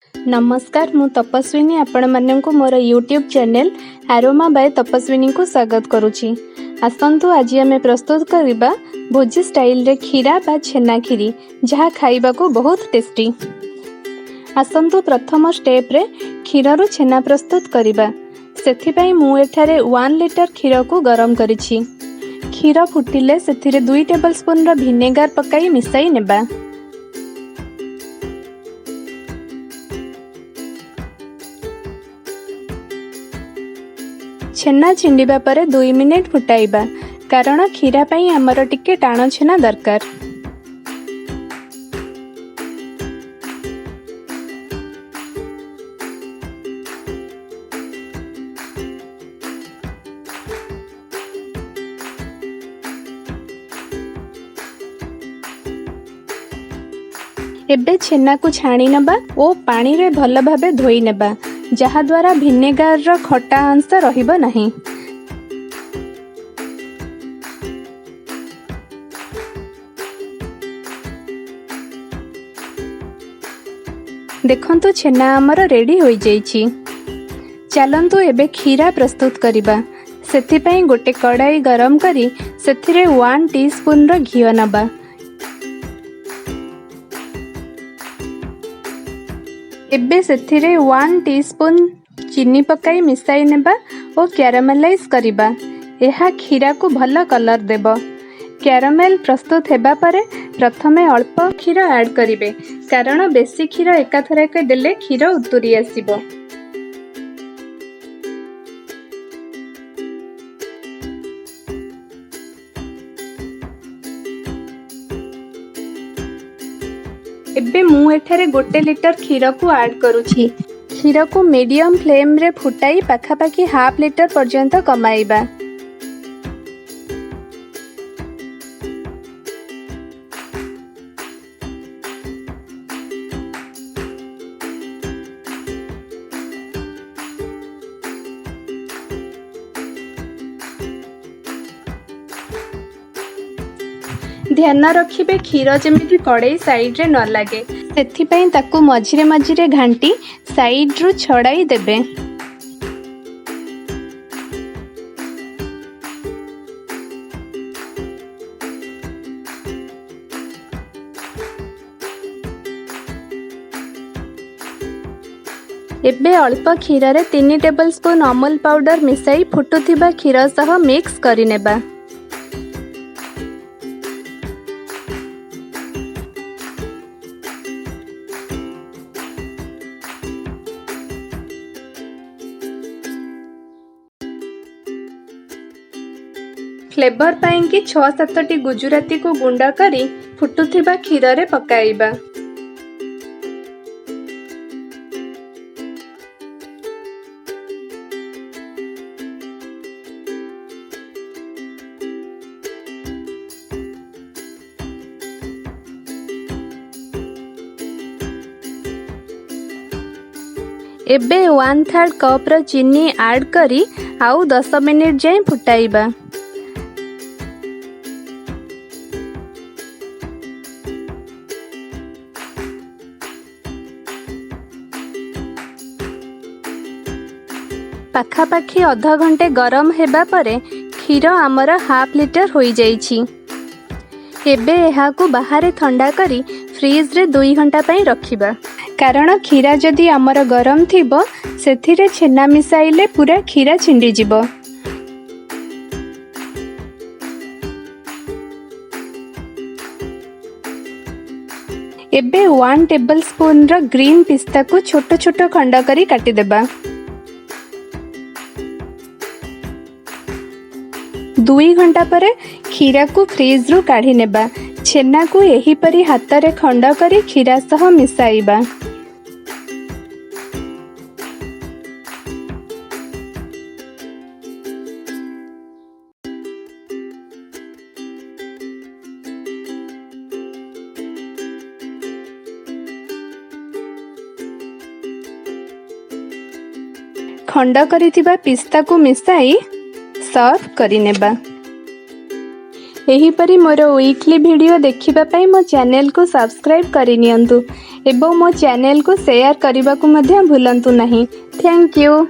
नमस्कार मु तपस्विनी आपण माननकु मोर यूट्यूब चैनल आरोमा बाय तपस्विनी को स्वागत करुछि। आसंतु आज आम प्रस्तुत करबा भोजी स्टाइल रे खीरा बा छेना खीरी जहा खाइबा को बहुत टेस्टी। आसंतु प्रथम स्टेप रे खीरा रो छेना प्रस्तुत करबा। सेथि पई मु एठारे 1 लिटर खीरा को गरम करिछि। खीरा फुटिले सेथिरे 2 टेबलस्पून रो विनेगर पकाई मिसाई नेबा। छेना छिंडिबा परे 2 मिनिट फुटाइबा कारण खीरा पई हमर टिके टाण छेना दरकार। एबे छेना को छाणी नबा ओ पानी रे भल भाबे धोई नेबा जहा द्वारा विनेगर रो खट्टा अंश रहिबो नाही। देखंतु छेना हमर रेडी होई जाईची। चलंतु एबे खीरा प्रस्तुत करिबा। सेथि पई गोटे कड़ाई गरम करी सेथिरे 1 टीस्पून रो घी नबा। एबे सेथिरे 1 टीस्पून चीनी पकाई मिसाई नेबा और कैरामेलाइज करिबा। एहा खीरा को भल कलर देबो। कैरामेल प्रस्तुत हेबा परे प्रथमे अल्प क्षीर ऐड करिवे कारण बेसी क्षीर एकाथरके देले क्षीर उतुरी आसीबो। एबे मु एठारे 1 लिटर क्षीर को ऐड करूछि। क्षीर को मीडियम फ्लेम रे फुटाई पाखापाखी हाफ लिटर पर्यंत कमाइबा। ध्यान रखिबे क्षीर जेमिति कड़ाई साइड रे न लागे सेथि पई ताकू मझिरे मझिरे घांटी साइड रु छड़ाई देबे। एबे अल्प क्षीर रे 3 टेबलस्पून अमूल पाउडर मिसाई फुटुथिबा क्षीर सह मिक्स करि नेबा। फ्लेवर पाई कि 6-7 गुजराती को गुंड करी फुटुथिबा क्षीर रे पकाइबा। एबे 1/3 कप रो चीनी ऐड करी आउ 10 मिनिट जाए फुटाइबा। पाखापाखी आधा घंटे गरम हेबा परे क्षीर आमर हाफ लिटर होई जाईची। एबे एहा को बाहर ठंडा करी फ्रीज रे 2 घंटा पई रखिबा कारण खीरा जदी आमर गरम थिबो सेथिरे छेना मिसाइले पूरा खीरा छिंडी जिवो। एबे 1 टेबलस्पून रो ग्रीन पिस्ता को छोटो छोटो खंड करी काटी देबा। 2 घंटा परे खीरा को फ्रीज रु काढ़ी नेबा। छेना को एही परी हाथ रे खंड करी खीरा सह मिसाइबा। खंड करिथिबा पिस्ता को मिसाई सर्व करि नेबा। एहीपरि मोर वीकली वीडियो देखिबा पई मो चैनल को सब्सक्राइब करि नियंतु एवं मो चैनल को शेयर करने को भूलंतु नहीं। Thank you.